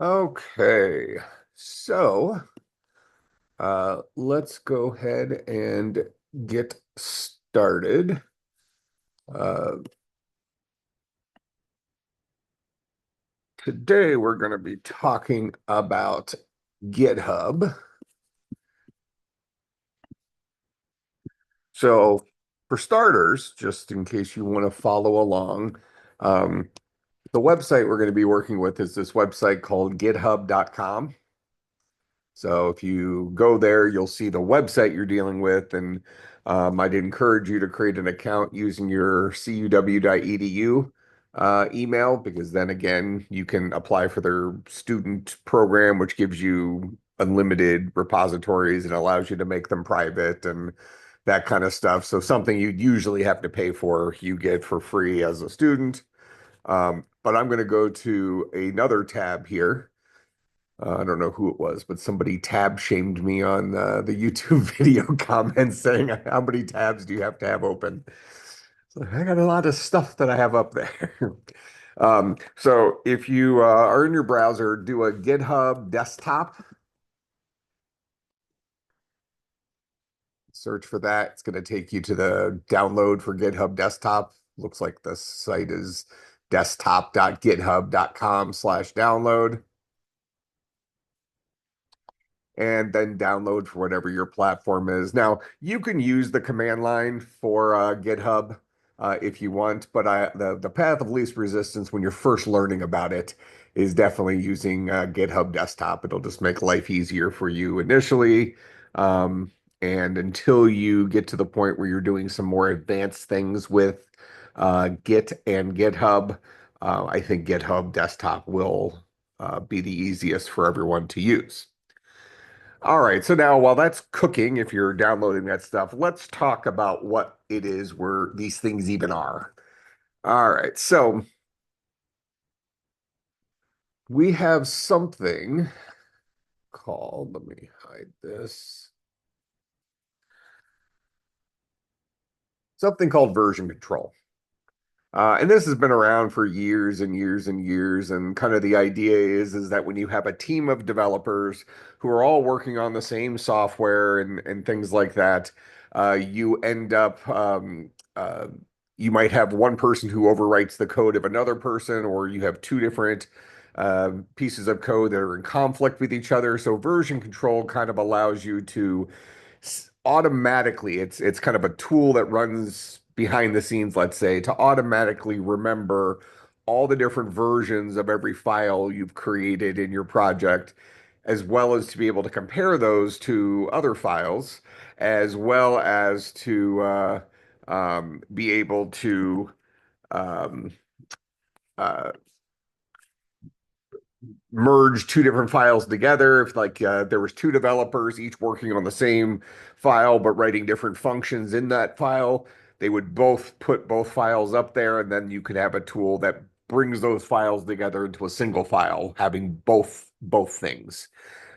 Okay, so let's go ahead and get started. Uh, Today we're going to be talking about GitHub. So, for starters, just in case you want to follow along, um, the website we're going to be working with is this website called github.com. So if you go there, you'll see the website you're dealing with, and I'd encourage you to create an account using your cuw.edu email, because then again, you can apply for their student program, which gives you unlimited repositories and allows you to make them private and that kind of stuff. So something you'd usually have to pay for, you get for free as a student. But I'm going to go to another tab here. I don't know who it was, but somebody tab shamed me on the YouTube video comments saying, "How many tabs do you have to have open?" So I got a lot of stuff that I have up there. So if you are in your browser, do a GitHub desktop, search for that. It's going to take you to the download for GitHub desktop. Looks like the site is desktop.github.com/download. And then download for whatever your platform is. Now, you can use the command line for GitHub if you want, but the path of least resistance when you're first learning about it is definitely using GitHub Desktop. It'll just make life easier for you initially. Um, and until you get to the point where you're doing some more advanced things with Git and GitHub, I think GitHub Desktop will be the easiest for everyone to use. All right, so now while that's cooking, if you're downloading that stuff, let's talk about what it is where these things even are. All right, so we have something called, let me hide this, something called version control. And this has been around for years and years and years. And kind of the idea is that when you have a team of developers who are all working on the same software and things like that, you end up you might have one person who overwrites the code of another person, or you have two different pieces of code that are in conflict with each other. So version control kind of allows you to automatically, it's kind of a tool that runs behind the scenes, let's say, to automatically remember all the different versions of every file you've created in your project, as well as to be able to compare those to other files, as well as to be able to um, uh, merge two different files together. If like there was two developers each working on the same file but writing different functions in that file, they would both put both files up there, and then you could have a tool that brings those files together into a single file, having both things.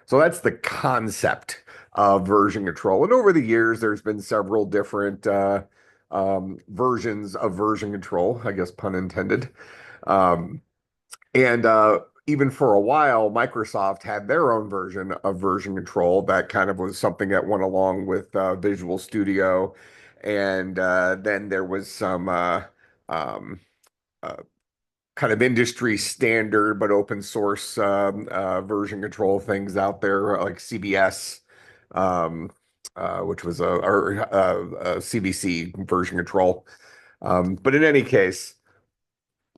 So that's the concept of version control. And over the years, there's been several different versions of version control, I guess pun intended. Um, and even for a while, Microsoft had their own version of version control that kind of was something that went along with Visual Studio. And then there was some um, uh, kind of industry standard but open source version control things out there, like CBS, um, which was a CBC version control. But in any case,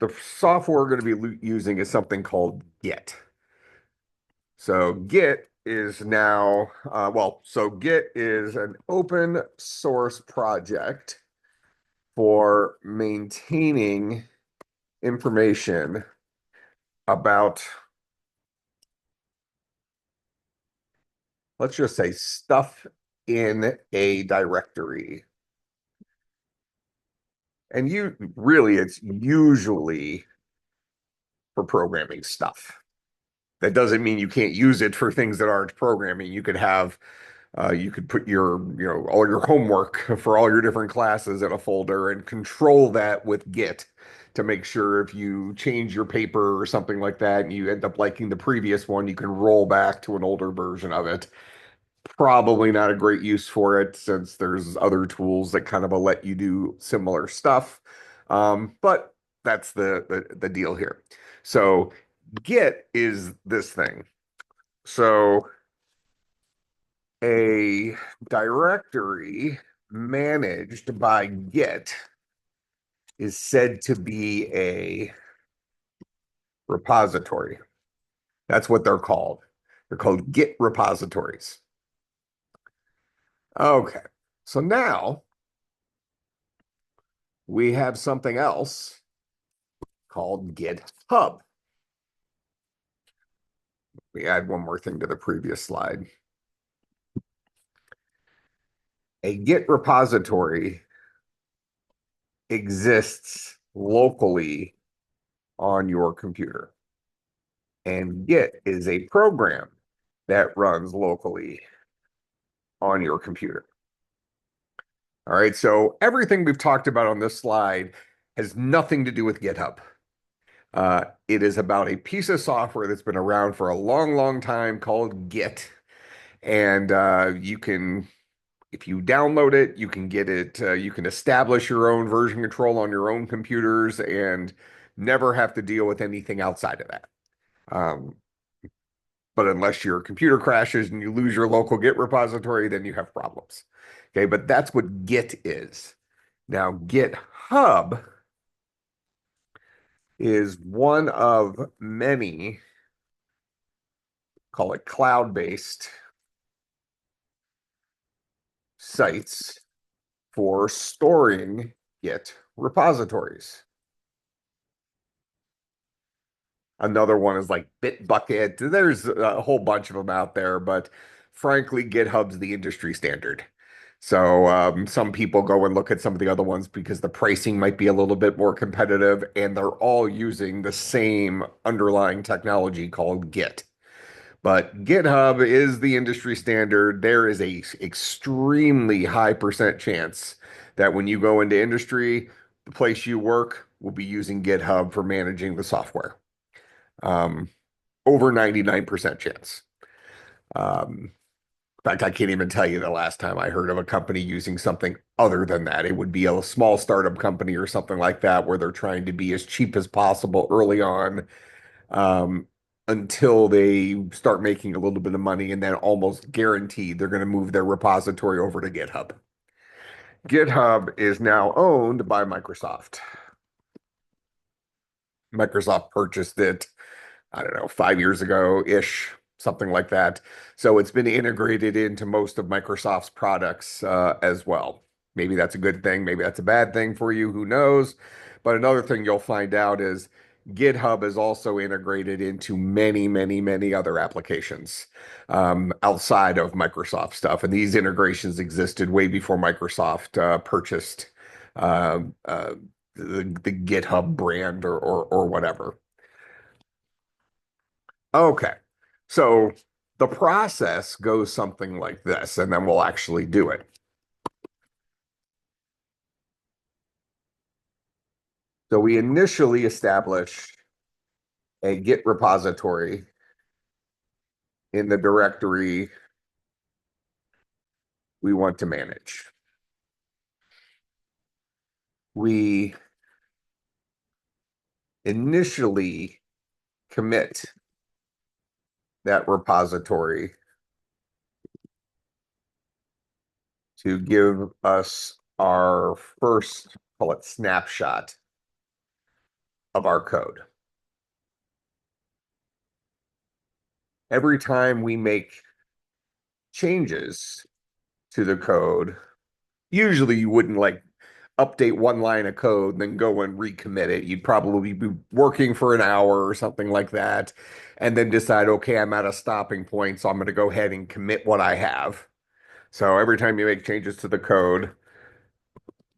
the software we're going to be using is something called Git. So Git is now, so Git is an open source project for maintaining information about, let's just say, stuff in a directory. And it's usually for programming stuff. That doesn't mean you can't use it for things that aren't programming. You could put all your homework for all your different classes in a folder and control that with Git. to make sure if you change your paper or something like that and you end up liking the previous one, you can roll back to an older version of it. Probably not a great use for it since there's other tools that kind of let you do similar stuff. But that's the deal here. So Git is this thing. So a directory managed by Git is said to be a repository. That's what they're called. They're called Git repositories. Okay, so now we have something else called GitHub. We add one more thing to the previous slide. A Git repository exists locally on your computer. And Git is a program that runs locally on your computer. All right, so everything we've talked about on this slide has nothing to do with GitHub. It is about a piece of software that's been around for a long, long time called Git. And you can, if you download it, you can get it, you can establish your own version control on your own computers and never have to deal with anything outside of that. But unless your computer crashes and you lose your local Git repository, then you have problems. Okay, but that's what Git is. Now, GitHub is one of many, call it cloud-based sites for storing Git repositories. Another one is like Bitbucket. There's a whole bunch of them out there, but frankly, GitHub's the industry standard. So some people go and look at some of the other ones because the pricing might be a little bit more competitive, and they're all using the same underlying technology called Git. But GitHub is the industry standard. There is a extremely high percent chance that when you go into industry, the place you work will be using GitHub for managing the software. Um, Over 99% chance. In fact, I can't even tell you the last time I heard of a company using something other than that. It would be a small startup company or something like that where they're trying to be as cheap as possible early on, um, until they start making a little bit of money and then almost guaranteed they're going to move their repository over to GitHub. GitHub is now owned by Microsoft. Microsoft purchased it, I don't know, 5 years ago-ish, something like that. So it's been integrated into most of Microsoft's products as well. Maybe that's a good thing. Maybe that's a bad thing for you. Who knows? But another thing you'll find out is GitHub is also integrated into many, many, many other applications outside of Microsoft stuff. And these integrations existed way before Microsoft purchased uh, uh, the GitHub brand or whatever. Okay. So the process goes something like this, and then we'll actually do it. So we initially establish a Git repository in the directory we want to manage. We initially commit that repository to give us our first, call it snapshot of our code. Every time we make changes to the code, usually you wouldn't like update one line of code and then go and recommit it. You'd probably be working for an hour or something like that, and then decide, okay, I'm at a stopping point, so I'm going to go ahead and commit what I have. So every time you make changes to the code,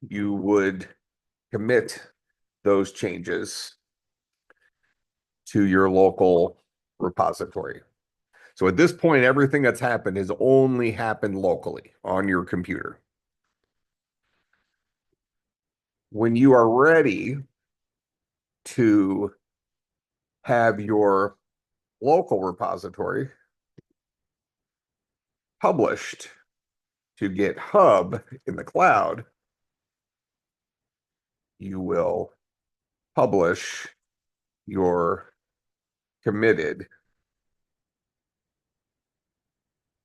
you would commit those changes to your local repository. So at this point, everything that's happened has only happened locally on your computer. When you are ready to have your local repository published to GitHub in the cloud, you will publish your committed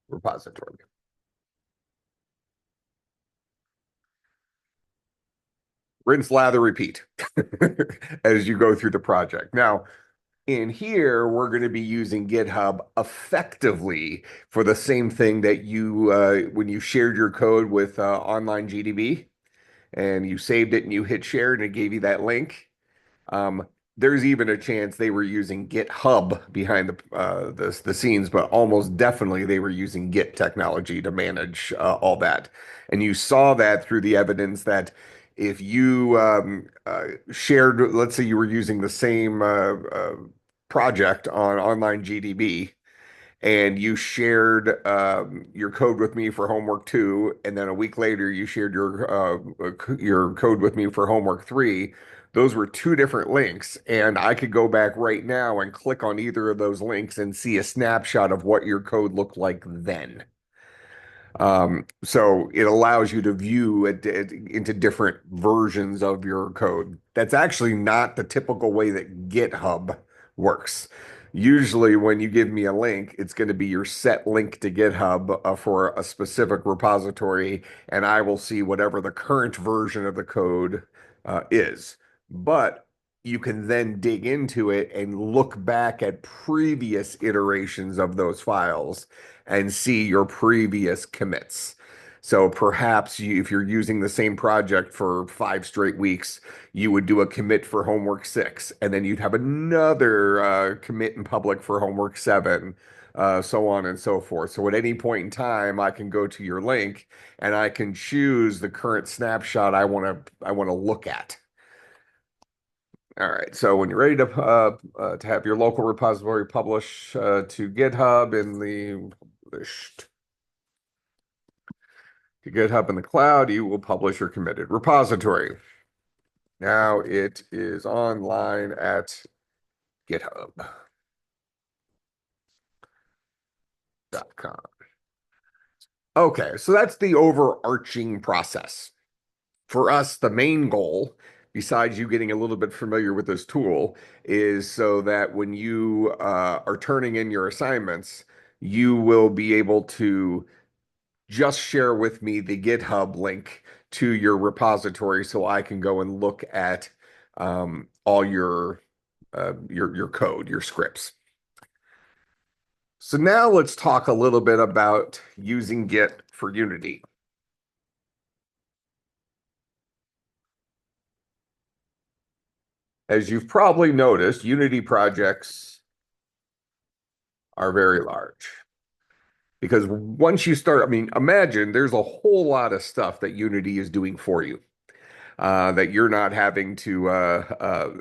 repository. Rinse, lather, repeat as you go through the project. Now, in here, we're going to be using GitHub effectively for the same thing that you, when you shared your code with online GDB and you saved it and you hit share and it gave you that link. Um, there's even a chance they were using GitHub behind the scenes, but almost definitely they were using Git technology to manage all that. And you saw that through the evidence that if you shared, let's say you were using the same project on online GDB, and you shared your code with me for homework two, and then a week later you shared your code with me for homework three. Those were two different links, and I could go back right now and click on either of those links and see a snapshot of what your code looked like then. So it allows you to view into different versions of your code. That's actually not the typical way that GitHub works. Usually, when you give me a link, it's going to be your set link to GitHub for a specific repository, and I will see whatever the current version of the code is. But you can then dig into it and look back at previous iterations of those files and see your previous commits. So perhaps if you're using the same project for 5 straight weeks, you would do a commit for homework six, and then you'd have another commit in public for homework seven, so on and so forth. So at any point in time, I can go to your link and I can choose the current snapshot I want to look at. All right, so when you're ready to have your local repository publish to GitHub in the published to GitHub in the cloud, you will publish your committed repository. Now it is online at github.com. Okay, so that's the overarching process. For us, the main goal, besides you getting a little bit familiar with this tool, is so that when you are turning in your assignments, you will be able to just share with me the GitHub link to your repository so I can go and look at all your code, your scripts. So now let's talk a little bit about using Git for Unity. As you've probably noticed, Unity projects are very large. Because once you start, I mean, imagine there's a whole lot of stuff that Unity is doing for you that you're not having to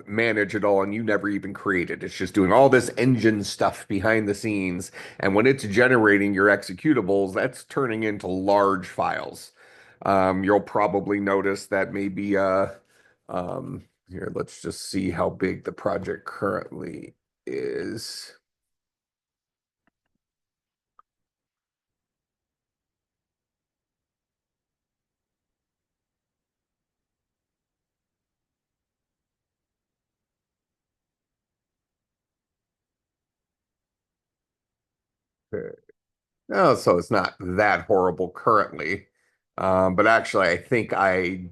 manage at all, and you never even created. It's just doing all this engine stuff behind the scenes. And when it's generating your executables, that's turning into large files. You'll probably notice that maybe here, let's just see how big the project currently is. Oh, so it's not that horrible currently. But actually, I think I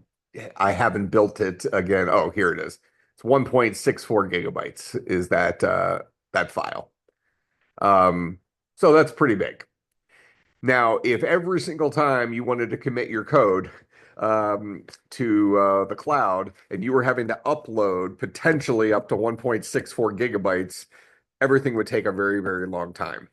haven't built it again. Oh, here it is. It's 1.64 gigabytes is that file. So that's pretty big. Now, if every single time you wanted to commit your code to the cloud and you were having to upload potentially up to 1.64 gigabytes, everything would take a very, very long time.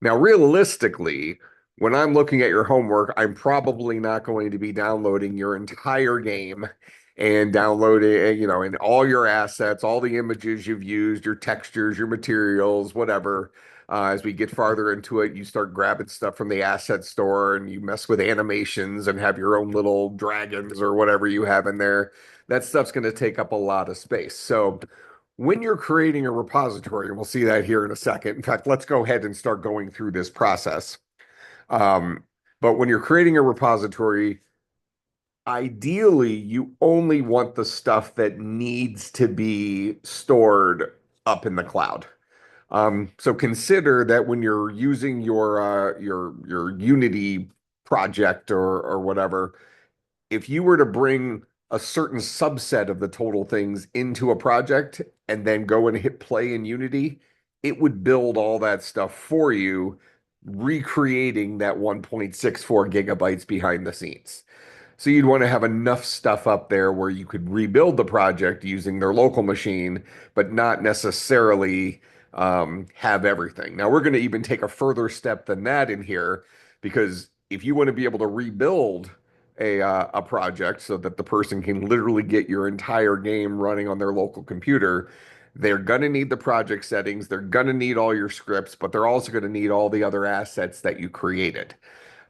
Now, realistically, when I'm looking at your homework, I'm probably not going to be downloading your entire game and downloading, and all your assets, all the images you've used, your textures, your materials, whatever. As we get farther into it, you start grabbing stuff from the asset store and you mess with animations and have your own little dragons or whatever you have in there. That stuff's going to take up a lot of space. So when you're creating a repository, and we'll see that here in a second. In fact, let's go ahead and start going through this process. Um, but when you're creating a repository, ideally, you only want the stuff that needs to be stored up in the cloud. So consider that when you're using your Unity project or whatever, if you were to bring a certain subset of the total things into a project and then go and hit play in Unity, it would build all that stuff for you, recreating that 1.64 gigabytes behind the scenes. So you'd want to have enough stuff up there where you could rebuild the project using their local machine, but not necessarily have everything. Now we're going to even take a further step than that in here, because if you want to be able to rebuild a project so that the person can literally get your entire game running on their local computer, they're going to need the project settings, they're going to need all your scripts, but they're also going to need all the other assets that you created.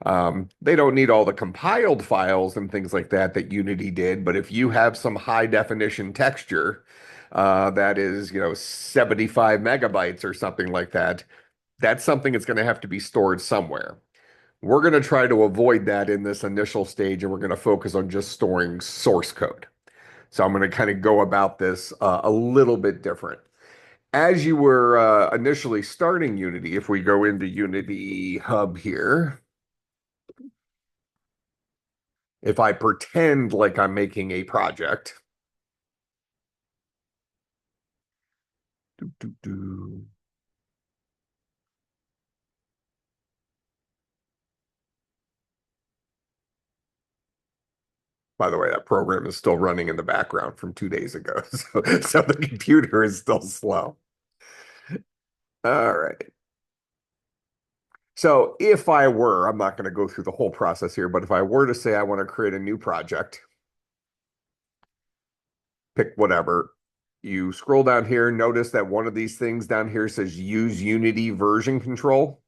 They don't need all the compiled files and things like that that Unity did, but if you have some high definition texture that is, 75 megabytes or something like that, that's something that's going to have to be stored somewhere. We're going to try to avoid that in this initial stage, and we're going to focus on just storing source code. So I'm going to kind of go about this a little bit different. As you were initially starting Unity, if we go into Unity Hub here, if I pretend like I'm making a project, doo, doo, doo. By the way, that program is still running in the background from 2 days ago. So the computer is still slow. All right. So if I were, I'm not going to go through the whole process here, but if I were to say I want to create a new project, pick whatever, you scroll down here, notice that one of these things down here says use Unity version control.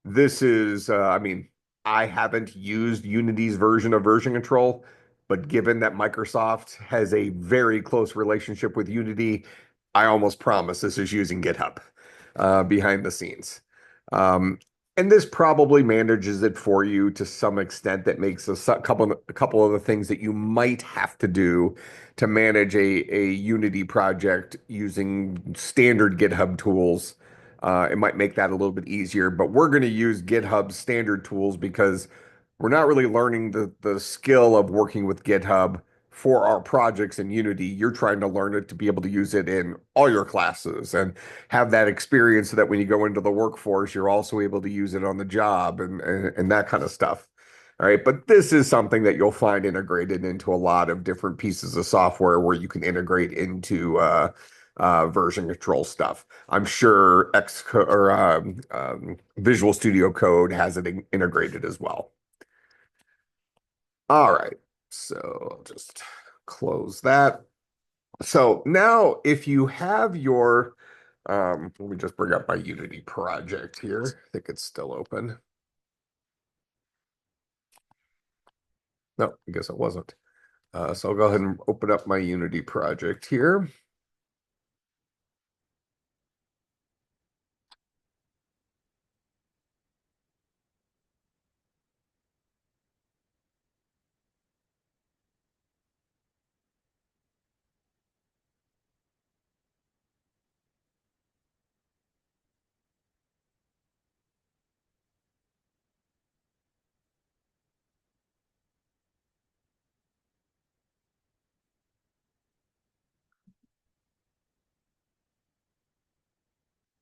This is, I mean, I haven't used Unity's version of version control, but given that Microsoft has a very close relationship with Unity, I almost promise this is using GitHub behind the scenes. Um, and this probably manages it for you to some extent. That makes a couple of the things that you might have to do to manage a Unity project using standard GitHub tools. It might make that a little bit easier, but we're going to use GitHub standard tools because we're not really learning the skill of working with GitHub for our projects in Unity. You're trying to learn it to be able to use it in all your classes and have that experience so that when you go into the workforce, you're also able to use it on the job and that kind of stuff. All right, but this is something that you'll find integrated into a lot of different pieces of software where you can integrate into version control stuff. I'm sure Visual Studio Code has it integrated as well. All right, so I'll just close that. So now if you have your, let me just bring up my Unity project here. I think it's still open. No, I guess it wasn't. So I'll go ahead and open up my Unity project here.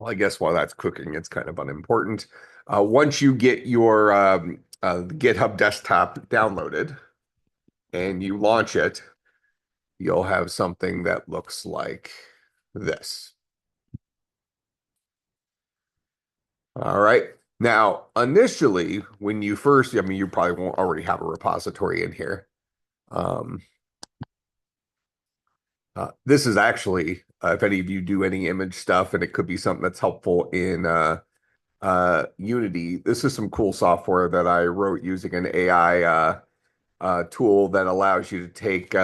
Well, I guess while that's cooking, it's kind of unimportant. Once you get your GitHub desktop downloaded and you launch it, you'll have something that looks like this. All right. Now, initially, when you first, I mean, you probably won't already have a repository in here. Um, this is actually if any of you do any image stuff, and it could be something that's helpful in Unity. This is some cool software that I wrote using an AI tool that allows you to take,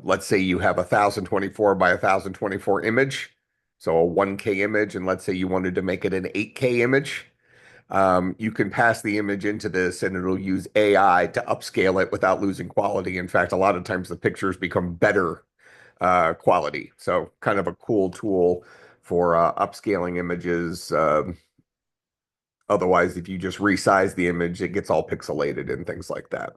let's say you have a 1024 by 1024 image, so a 1K image, and let's say you wanted to make it an 8K image. You can pass the image into this and it'll use AI to upscale it without losing quality. In fact, a lot of times the pictures become better quality. So kind of a cool tool for upscaling images. Otherwise, if you just resize the image, it gets all pixelated and things like that.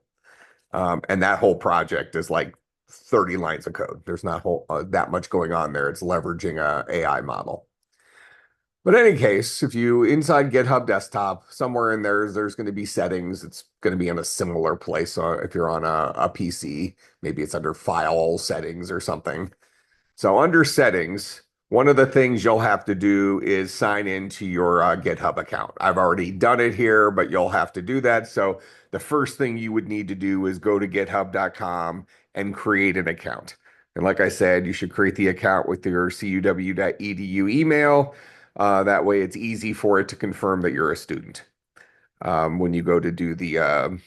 And that whole project is like 30 lines of code. There's not that much going on there. It's leveraging a AI model. But in any case, if you inside GitHub desktop, somewhere in there's going to be settings. It's going to be in a similar place. So if you're on a PC, maybe it's under file settings or something. So under settings, one of the things you'll have to do is sign into your GitHub account. I've already done it here, but you'll have to do that. So the first thing you would need to do is go to github.com and create an account. And like I said, you should create the account with your cuw.edu email. That way it's easy for it to confirm that you're a student when you go to do the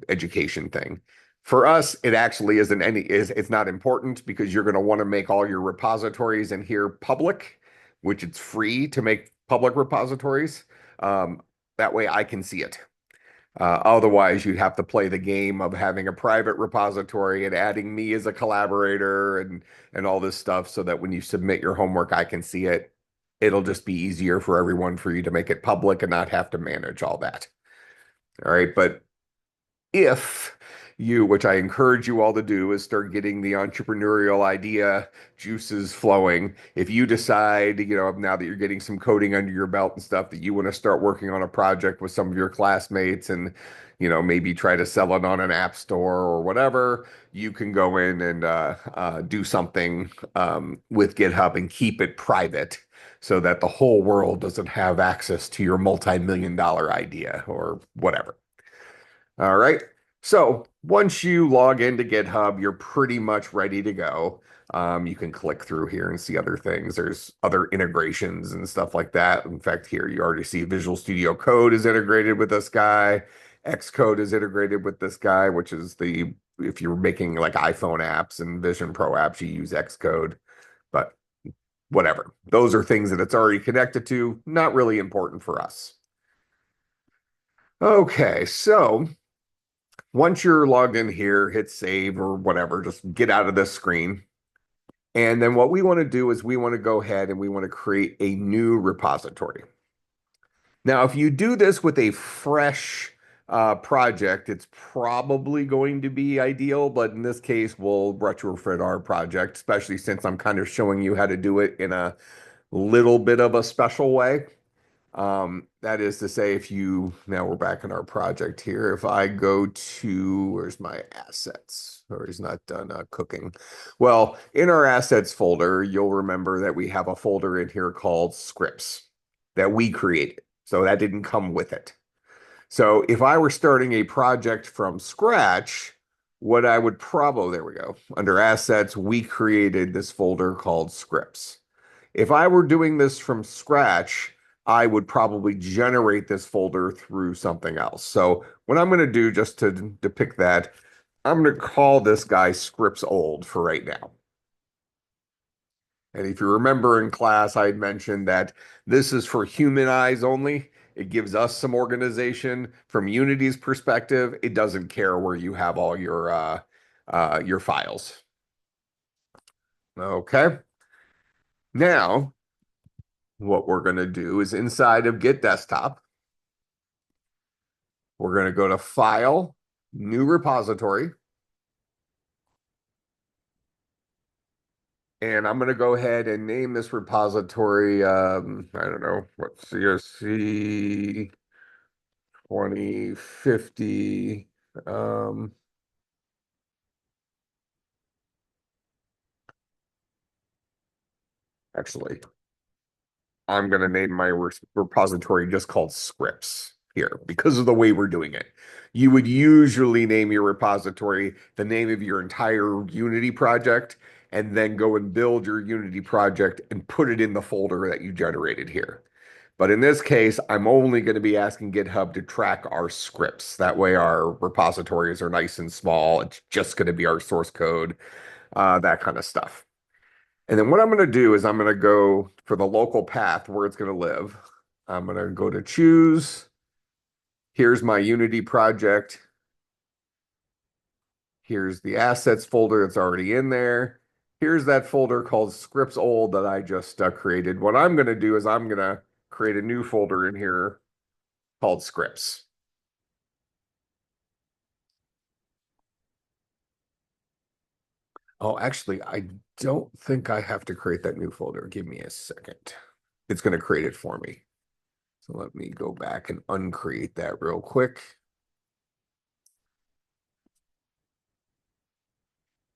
education thing. For us, it actually isn't it's not important because you're going to want to make all your repositories in here public, which it's free to make public repositories. That way I can see it. Otherwise, you'd have to play the game of having a private repository and adding me as a collaborator and all this stuff so that when you submit your homework, I can see it. It'll just be easier for everyone for you to make it public and not have to manage all that. All right. But if you, which I encourage you all to do, is start getting the entrepreneurial idea juices flowing. If you decide, now that you're getting some coding under your belt and stuff, that you want to start working on a project with some of your classmates and, maybe try to sell it on an app store or whatever, you can go in and do something with GitHub and keep it private so that the whole world doesn't have access to your multi-million-dollar idea or whatever. All right. So once you log into GitHub, you're pretty much ready to go. You can click through here and see other things. There's other integrations and stuff like that. In fact, here you already see Visual Studio Code is integrated with this guy. Xcode is integrated with this guy, which is if you're making like iPhone apps and Vision Pro apps, you use Xcode. But whatever. Those are things that it's already connected to. Not really important for us. Okay, so once you're logged in here, hit save or whatever, just get out of this screen. And then what we want to do is we want to go ahead and we want to create a new repository. Now, if you do this with a fresh project, it's probably going to be ideal, but in this case, we'll retrofit our project, especially since I'm kind of showing you how to do it in a little bit of a special way. That is to say, now we're back in our project here. If I go to, where's my assets? Or he's not done cooking. Well, in our assets folder, you'll remember that we have a folder in here called scripts that we created. So that didn't come with it. So if I were starting a project from scratch, what I would there we go. Under assets, we created this folder called scripts. If I were doing this from scratch, I would probably generate this folder through something else. So what I'm going to do just to depict that, I'm going to call this guy scripts old for right now. And if you remember in class, I had mentioned that this is for human eyes only. It gives us some organization. From Unity's perspective, it doesn't care where you have all your files. Okay. Now, what we're going to do is inside of Git Desktop, we're going to go to File, New Repository. And I'm going to go ahead and name this repository, I don't know, what, CSC2050. Actually, I'm going to name my repository just called scripts here because of the way we're doing it. You would usually name your repository the name of your entire Unity project, and then go and build your Unity project and put it in the folder that you generated here. But in this case, I'm only going to be asking GitHub to track our scripts. That way our repositories are nice and small. It's just going to be our source code, that kind of stuff. And then what I'm going to do is I'm going to go for the local path where it's going to live. I'm going to go to choose. Here's my Unity project. Here's the assets folder that's already in there. Here's that folder called scripts old that I just created. What I'm going to do is I'm going to create a new folder in here called scripts. Oh, actually, I don't think I have to create that new folder. Give me a second. It's going to create it for me. So let me go back and uncreate that real quick.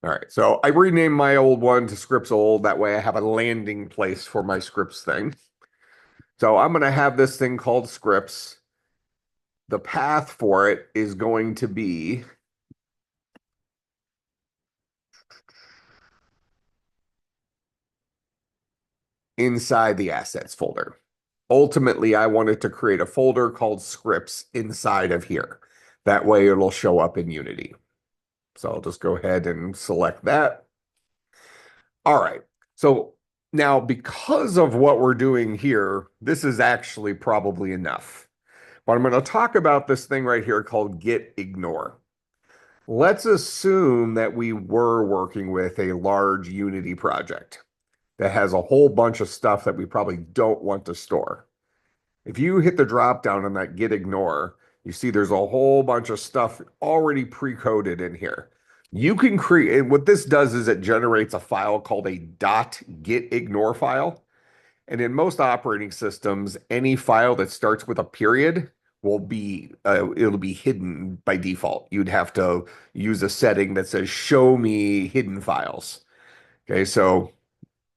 All right, so I renamed my old one to scripts old. That way I have a landing place for my scripts thing. So I'm going to have this thing called scripts. The path for it is going to be inside the assets folder. Ultimately, I wanted to create a folder called scripts inside of here. That way it'll show up in Unity. So I'll just go ahead and select that. All right. So now because of what we're doing here, this is actually probably enough. But I'm going to talk about this thing right here called git ignore. Let's assume that we were working with a large Unity project that has a whole bunch of stuff that we probably don't want to store. If you hit the drop down on that git ignore, you see there's a whole bunch of stuff already pre-coded in here. You can create, and what this does is it generates a file called a .gitignore file. And in most operating systems, any file that starts with a period will be it'll be hidden by default. You'd have to use a setting that says show me hidden files. Okay, so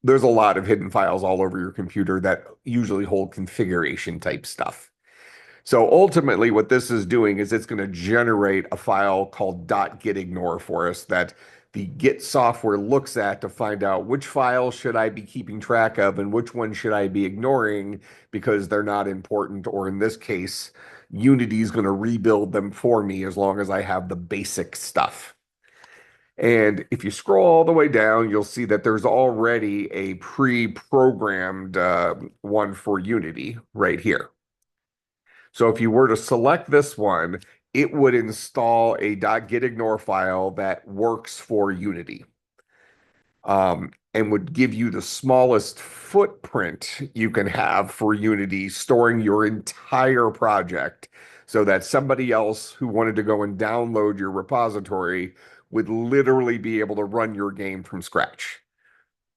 there's a lot of hidden files all over your computer that usually hold configuration type stuff. So ultimately, what this is doing is it's going to generate a file called .gitignore for us that the Git software looks at to find out which files should I be keeping track of and which ones should I be ignoring because they're not important, or in this case, Unity is going to rebuild them for me as long as I have the basic stuff. And if you scroll all the way down, you'll see that there's already a pre-programmed one for Unity right here. So if you were to select this one, it would install a .gitignore file that works for Unity, and would give you the smallest footprint you can have for Unity, storing your entire project so that somebody else who wanted to go and download your repository would literally be able to run your game from scratch.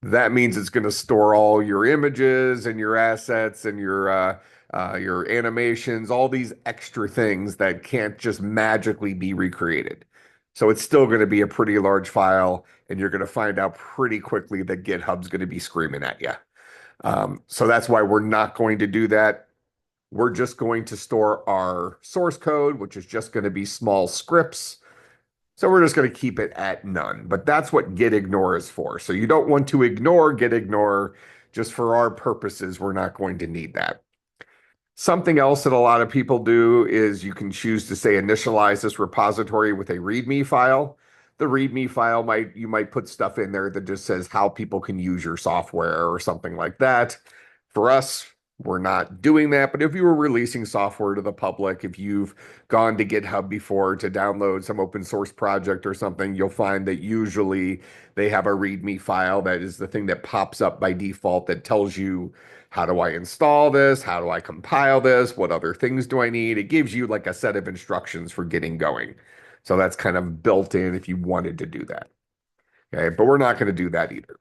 That means it's going to store all your images and your assets and your animations, all these extra things that can't just magically be recreated. So it's still going to be a pretty large file, and you're going to find out pretty quickly that GitHub's going to be screaming at you. So that's why we're not going to do that. We're just going to store our source code, which is just going to be small scripts. So we're just going to keep it at none. But that's what gitignore is for. So you don't want to ignore gitignore. Just for our purposes, we're not going to need that. Something else that a lot of people do is you can choose to say initialize this repository with a README file. The README file you might put stuff in there that just says how people can use your software or something like that. For us, we're not doing that, but if you were releasing software to the public, if you've gone to GitHub before to download some open source project or something, you'll find that usually they have a README file that is the thing that pops up by default that tells you how do I install this? How do I compile this? What other things do I need? It gives you like a set of instructions for getting going. So that's kind of built in if you wanted to do that. Okay, but we're not going to do that either.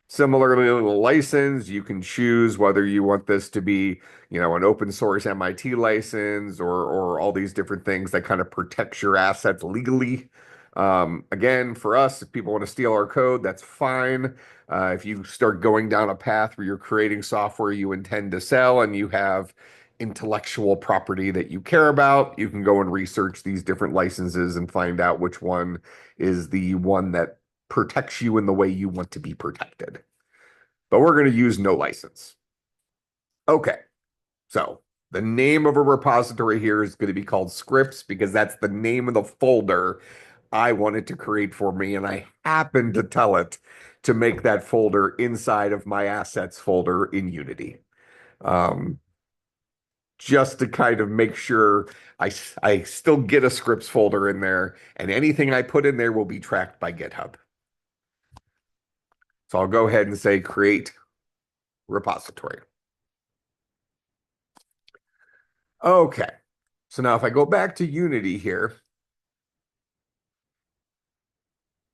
Similarly, the license, you can choose whether you want this to be, an open source MIT license or all these different things that kind of protects your assets legally. Again, for us, if people want to steal our code, that's fine. If you start going down a path where you're creating software you intend to sell and you have intellectual property that you care about, you can go and research these different licenses and find out which one is the one that protects you in the way you want to be protected. But we're going to use no license. Okay, so the name of a repository here is going to be called scripts because that's the name of the folder I wanted to create for me. And I happened to tell it to make that folder inside of my assets folder in Unity. Um, just to kind of make sure I still get a scripts folder in there, and anything I put in there will be tracked by GitHub. So I'll go ahead and say create repository. Okay, so now if I go back to Unity here,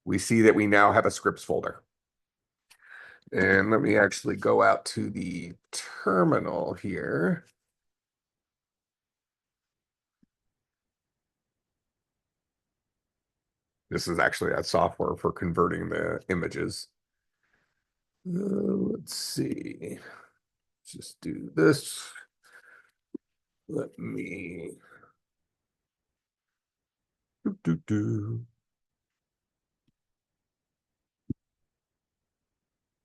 we see that we now have a scripts folder. And let me actually go out to the terminal here. This is actually that software for converting the images. Let's see. Just do this. Let me do.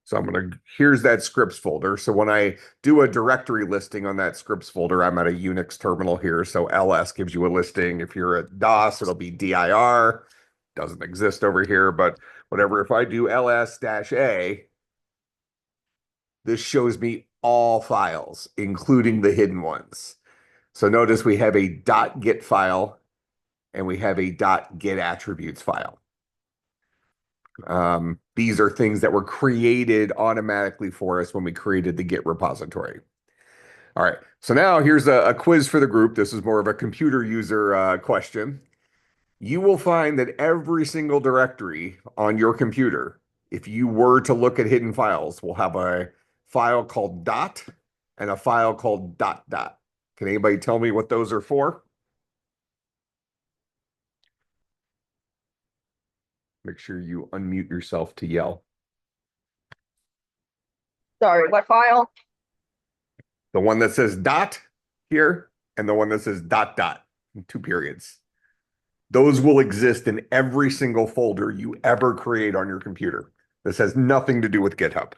So I'm going to, here's that scripts folder. So when I do a directory listing on that scripts folder, I'm at a Unix terminal here. So ls gives you a listing. If you're at DOS, it'll be dir. Doesn't exist over here, but whatever. If I do ls-a, this shows me all files, including the hidden ones. So notice we have a .git file and we have a .get attributes file. These are things that were created automatically for us when we created the Git repository. All right, so now here's a quiz for the group. This is more of a computer user question. You will find that every single directory on your computer, if you were to look at hidden files, will have a file called dot and a file called dot dot. Can anybody tell me what those are for? Make sure you unmute yourself to yell. Sorry, what file? The one that says dot here and the one that says dot dot, 2 periods. Those will exist in every single folder you ever create on your computer. This has nothing to do with GitHub.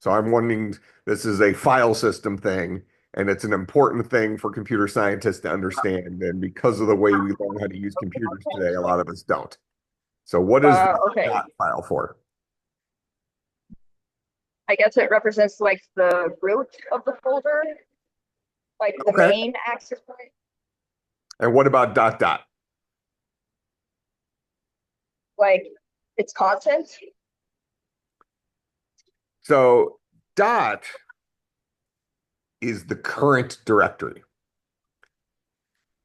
So I'm wondering, this is a file system thing, and it's an important thing for computer scientists to understand. And because of the way we learn how to use computers today, a lot of us don't. So what is the Okay. dot file for? I guess it represents like the root of the folder, like the Okay. main access point. And what about dot dot? Like its content. So dot is the current directory.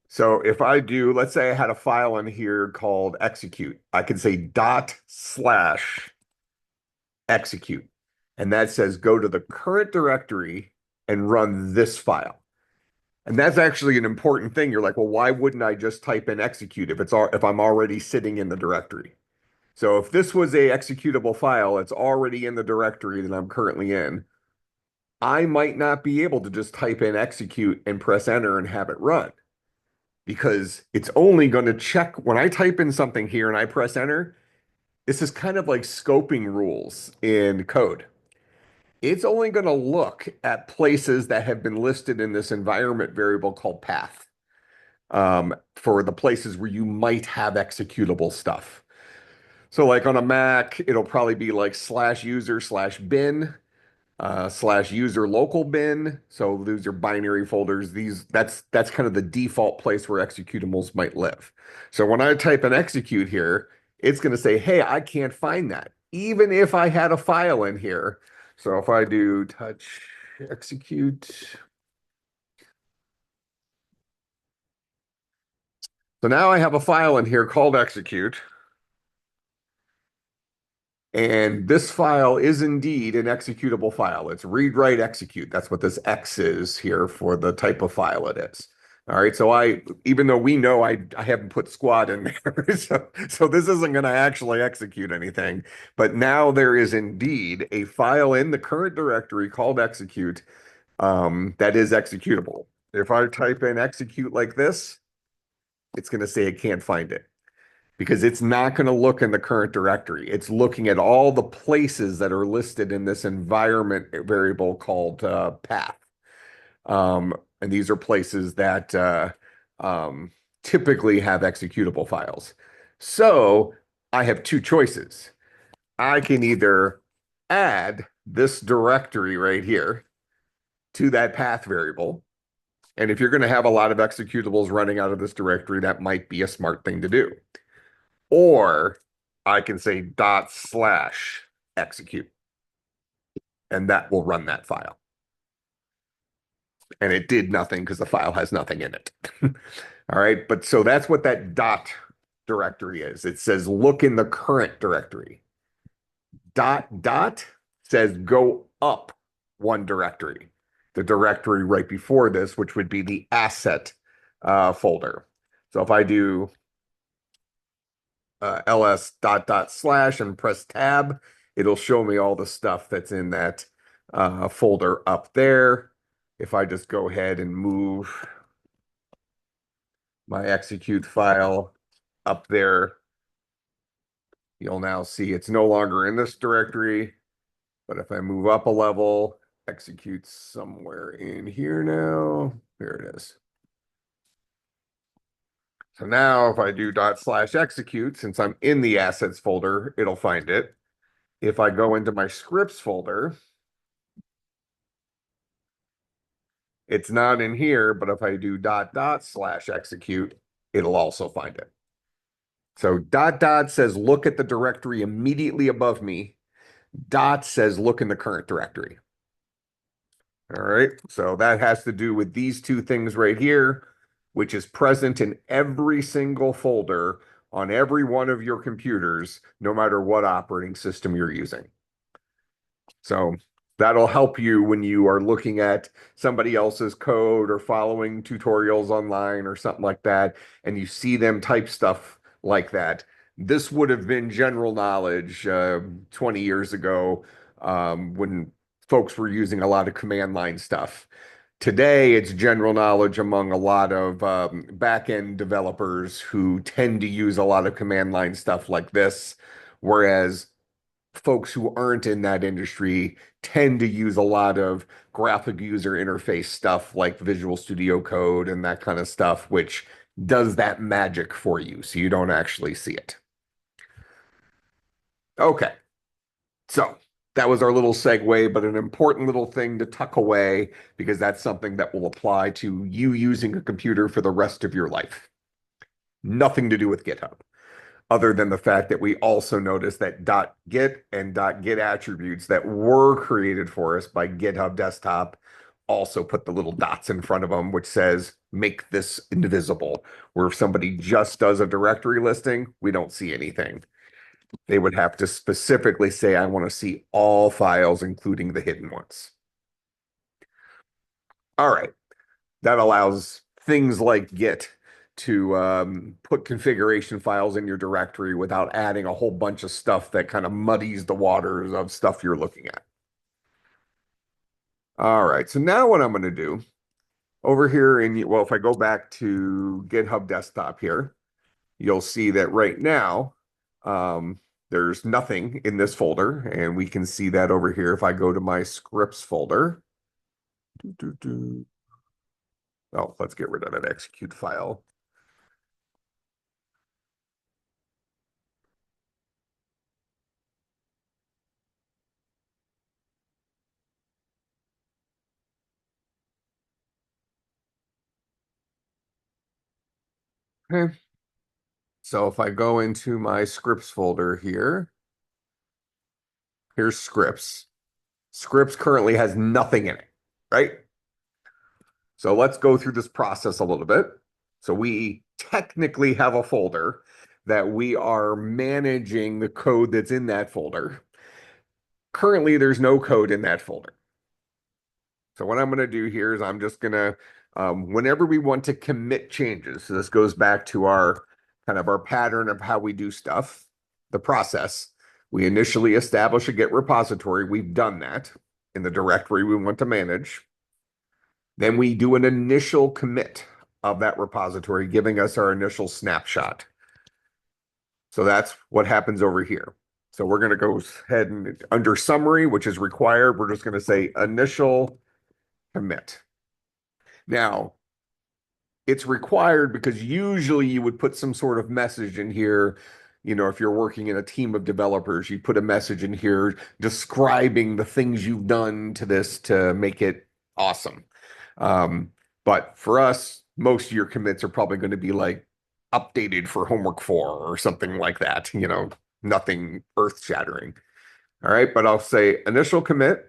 So if I do, let's say I had a file in here called execute, I could say ./execute. And that says go to the current directory and run this file. And that's actually an important thing. You're like, well, why wouldn't I just type in execute if I'm already sitting in the directory? So if this was a executable file, it's already in the directory that I'm currently in. I might not be able to just type in execute and press enter and have it run, because it's only going to check when I type in something here and I press enter. This is kind of like scoping rules in code. It's only going to look at places that have been listed in this environment variable called path, for the places where you might have executable stuff. So like on a Mac, it'll probably be like /user/bin, /user local bin. So those are binary folders. That's kind of the default place where executables might live. So when I type an execute here, it's going to say, hey, I can't find that, even if I had a file in here. So if I do touch execute. So now I have a file in here called execute. And this file is indeed an executable file. It's read, write, execute. That's what this X is here for the type of file it is. All right. So even though we know I haven't put squad in there, so this isn't going to actually execute anything. But now there is indeed a file in the current directory called execute, that is executable. If I type in execute like this, it's going to say it can't find it. because it's not going to look in the current directory. It's looking at all the places that are listed in this environment variable called path. And these are places that um, typically have executable files. So I have two choices. I can either add this directory right here to that path variable. And if you're going to have a lot of executables running out of this directory, that might be a smart thing to do. Or I can say dot slash execute, and that will run that file. And it did nothing because the file has nothing in it. All right. But so that's what that dot directory is. It says look in the current directory. Dot dot says go up one directory. The directory right before this, which would be the asset folder. So if I do ls dot dot slash and press tab, it'll show me all the stuff that's in that folder up there. If I just go ahead and move my execute file up there, you'll now see it's no longer in this directory. But if I move up a level, execute somewhere in here now. There it is. So now if I do dot slash execute, since I'm in the assets folder, it'll find it. If I go into my scripts folder, it's not in here, but if I do dot dot slash execute, it'll also find it. So dot dot says look at the directory immediately above me. Dot says look in the current directory. All right, so that has to do with these two things right here, which is present in every single folder on every one of your computers, no matter what operating system you're using. So that'll help you when you are looking at somebody else's code or following tutorials online or something like that, and you see them type stuff like that. This would have been general knowledge 20 years ago when folks were using a lot of command line stuff. Today, it's general knowledge among a lot of back-end developers who tend to use a lot of command line stuff like this, whereas folks who aren't in that industry tend to use a lot of graphic user interface stuff like Visual Studio Code and that kind of stuff, which does that magic for you so you don't actually see it. Okay, so that was our little segue, but an important little thing to tuck away because that's something that will apply to you using a computer for the rest of your life. Nothing to do with GitHub, other than the fact that we also noticed that .git and .git attributes that were created for us by GitHub Desktop also put the little dots in front of them, which says make this invisible, where if somebody just does a directory listing, we don't see anything. They would have to specifically say, I want to see all files, including the hidden ones. All right. That allows things like Git to put configuration files in your directory without adding a whole bunch of stuff that kind of muddies the waters of stuff you're looking at. All right. So now what I'm going to do over here well, if I go back to GitHub Desktop here, you'll see that right now, there's nothing in this folder, and we can see that over here if I go to my scripts folder. Oh, let's get rid of that execute file. Okay. So if I go into my scripts folder here, here's scripts. Scripts currently has nothing in it, right? So let's go through this process a little bit. So we technically have a folder that we are managing the code that's in that folder. Currently, there's no code in that folder. So what I'm going to do here is I'm just going to, whenever we want to commit changes, so this goes back to our kind of our pattern of how we do stuff, the process. We initially establish a Git repository. We've done that in the directory we want to manage. Then we do an initial commit of that repository, giving us our initial snapshot. So that's what happens over here. So we're going to go ahead and under summary, which is required, we're just going to say initial commit. Now, it's required because usually you would put some sort of message in here. If you're working in a team of developers, you put a message in here describing the things you've done to this to make it awesome. Um, but for us, most of your commits are probably going to be like updated for homework 4 or something like that, nothing earth-shattering. All right, but I'll say initial commit.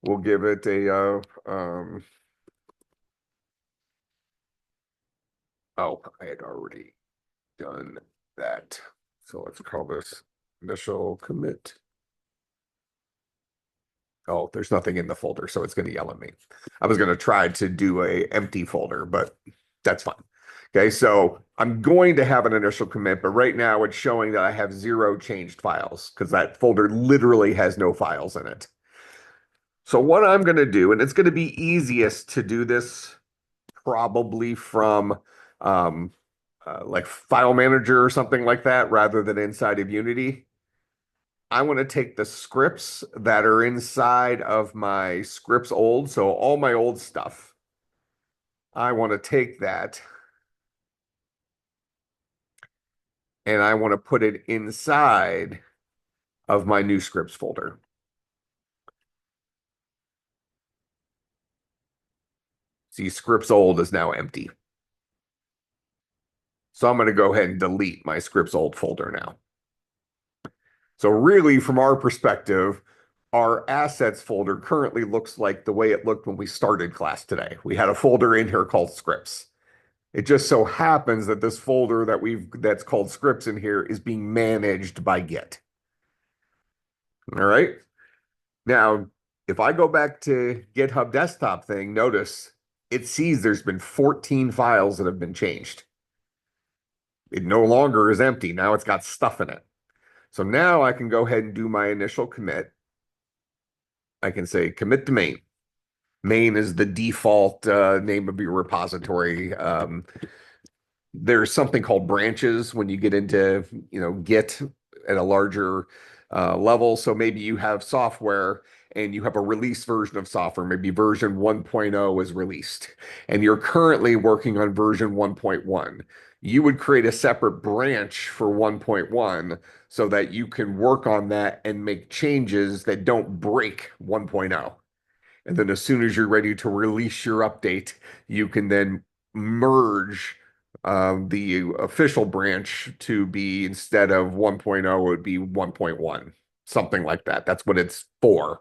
We'll give it oh, I had already done that. So let's call this initial commit. Oh, there's nothing in the folder, so it's going to yell at me. I was going to try to do a empty folder, but that's fine. Okay, so I'm going to have an initial commit, but right now it's showing that I have 0 changed files because that folder literally has no files in it. So what I'm going to do, and it's going to be easiest to do this probably from um, like File Manager or something like that rather than inside of Unity. I want to take the scripts that are inside of my scripts old, so all my old stuff. I want to take that and I want to put it inside of my new scripts folder. See, scripts old is now empty. So I'm going to go ahead and delete my scripts old folder now. So really, from our perspective, our assets folder currently looks like the way it looked when we started class today. We had a folder in here called scripts. It just so happens that this folder that's called scripts in here is being managed by Git. All right. Now, if I go back to GitHub desktop thing, notice it sees there's been 14 files that have been changed. It no longer is empty. Now it's got stuff in it. So now I can go ahead and do my initial commit. I can say commit to main. Main is the default name of your repository. There's something called branches when you get into, Git at a larger level. So maybe you have software and you have a release version of software. Maybe version 1.0 is released and you're currently working on version 1.1. You would create a separate branch for 1.1 so that you can work on that and make changes that don't break 1.0. And then as soon as you're ready to release your update, you can then merge the official branch to be instead of 1.0, it would be 1.1, something like that. That's what it's for.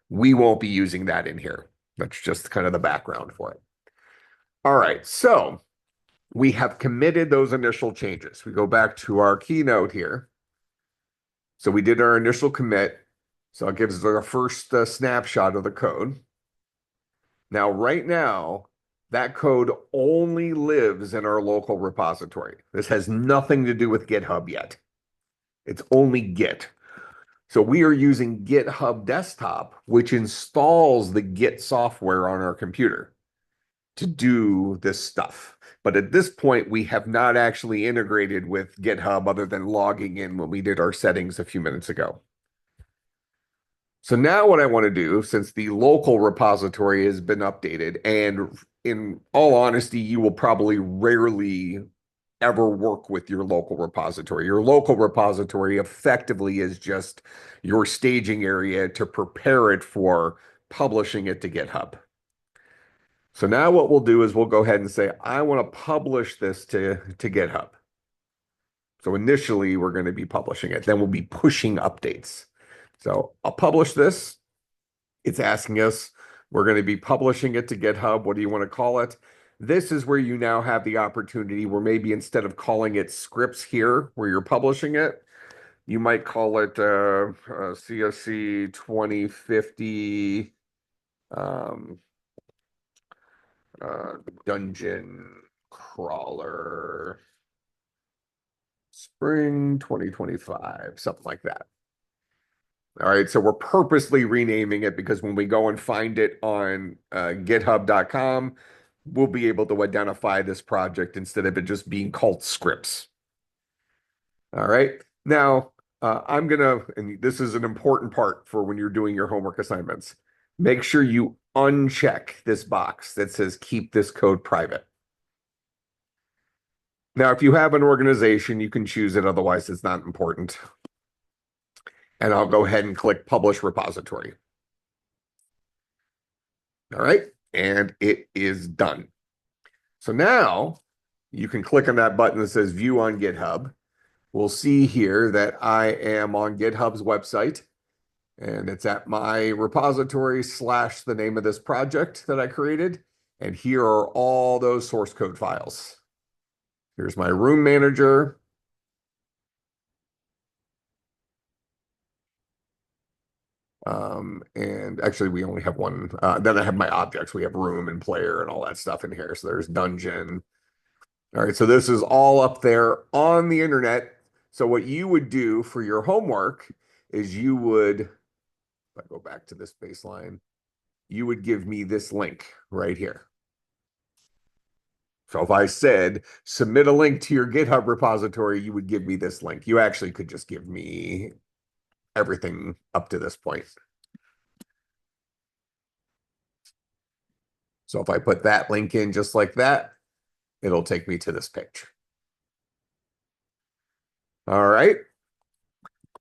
We won't be using that in here. That's just kind of the background for it. All right, so we have committed those initial changes. We go back to our keynote here. So we did our initial commit. So it gives us our first snapshot of the code. Now, right now, that code only lives in our local repository. This has nothing to do with GitHub yet. It's only Git. So we are using GitHub Desktop, which installs the Git software on our computer to do this stuff. But at this point, we have not actually integrated with GitHub other than logging in when we did our settings a few minutes ago. So now what I want to do, since the local repository has been updated, and in all honesty, you will probably rarely ever work with your local repository. Your local repository effectively is just your staging area to prepare it for publishing it to GitHub. So now what we'll do is we'll go ahead and say, I want to publish this to GitHub. So initially, we're going to be publishing it. Then we'll be pushing updates. So I'll publish this. It's asking us, we're going to be publishing it to GitHub. What do you want to call it? This is where you now have the opportunity where maybe instead of calling it scripts here, where you're publishing it, you might call it CSC2050 um, dungeon crawler spring 2025, something like that. All right, so we're purposely renaming it because when we go and find it on github.com, we'll be able to identify this project instead of it just being called scripts. All right. Now, I'm gonna, and this is an important part for when you're doing your homework assignments. Make sure you uncheck this box that says keep this code private. Now, if you have an organization, you can choose it. Otherwise, it's not important. And I'll go ahead and click Publish Repository. All right. And it is done. So now you can click on that button that says View on GitHub. We'll see here that I am on GitHub's website. And it's at my repository / the name of this project that I created. And here are all those source code files. Here's my room manager. And actually, we only have one. Then I have my objects. We have room and player and all that stuff in here. So there's dungeon. All right. So this is all up there on the internet. So what you would do for your homework is you would, if I go back to this baseline, you would give me this link right here. So if I said submit a link to your GitHub repository, you would give me this link. You actually could just give me everything up to this point. So if I put that link in just like that, it'll take me to this page. All right.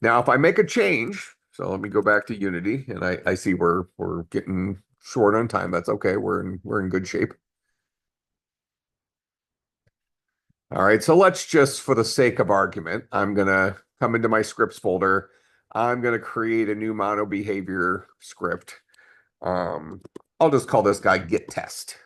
Now, if I make a change, so let me go back to Unity, and I see we're getting short on time. That's okay. We're in good shape. All right. So let's just, for the sake of argument, I'm gonna come into my scripts folder. I'm gonna create a new mono behavior script. I'll just call this guy git test.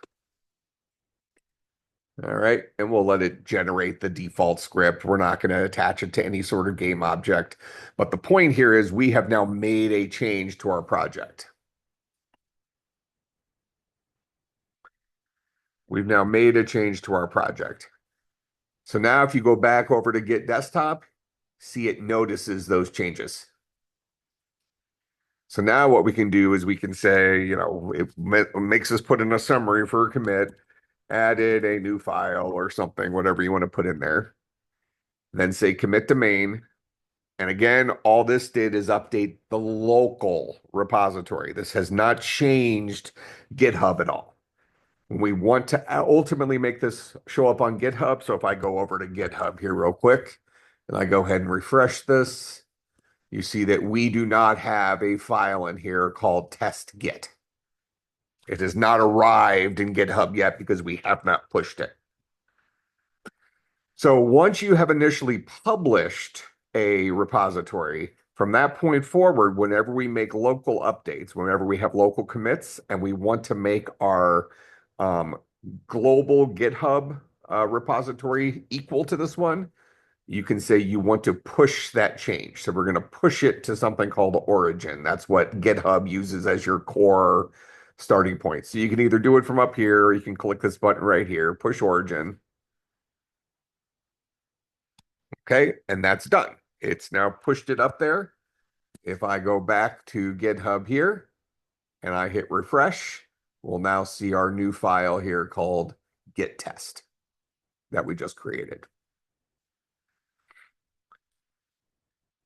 All right, and we'll let it generate the default script. We're not going to attach it to any sort of game object. But the point here is we have now made a change to our project. We've now made a change to our project. So now if you go back over to Git Desktop, see it notices those changes. So now what we can do is we can say, it makes us put in a summary for a commit, added a new file or something, whatever you want to put in there. Then say commit to main. And again, all this did is update the local repository. This has not changed GitHub at all. We want to ultimately make this show up on GitHub. So if I go over to GitHub here real quick, and I go ahead and refresh this, you see that we do not have a file in here called test git. It has not arrived in GitHub yet because we have not pushed it. So once you have initially published a repository, from that point forward, whenever we make local updates, whenever we have local commits, and we want to make our global GitHub repository equal to this one, you can say you want to push that change. So we're going to push it to something called origin. That's what GitHub uses as your core starting point. So you can either do it from up here, or you can click this button right here, push origin. Okay, and that's done. It's now pushed it up there. If I go back to GitHub here and I hit refresh, we'll now see our new file here called git test that we just created.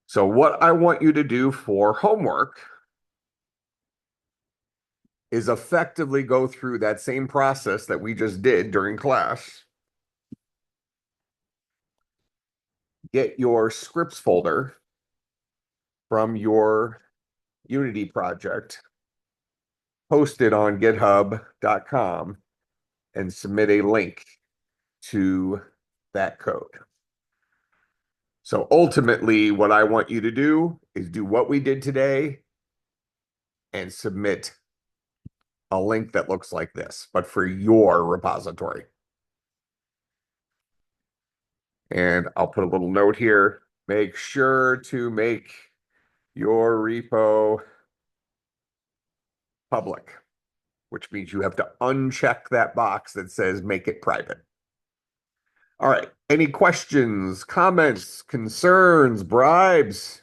So what I want you to do for homework is effectively go through that same process that we just did during class. Get your scripts folder from your Unity project, post it on github.com, and submit a link to that code. So ultimately, what I want you to do is do what we did today and submit a link that looks like this, but for your repository. And I'll put a little note here. Make sure to make your repo public, which means you have to uncheck that box that says make it private. All right. Any questions, comments, concerns, bribes?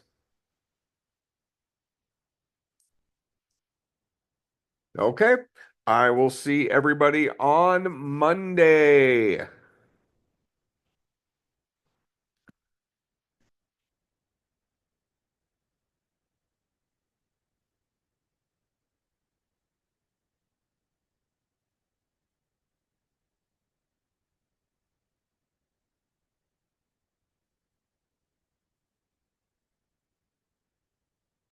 Okay. I will see everybody on Monday.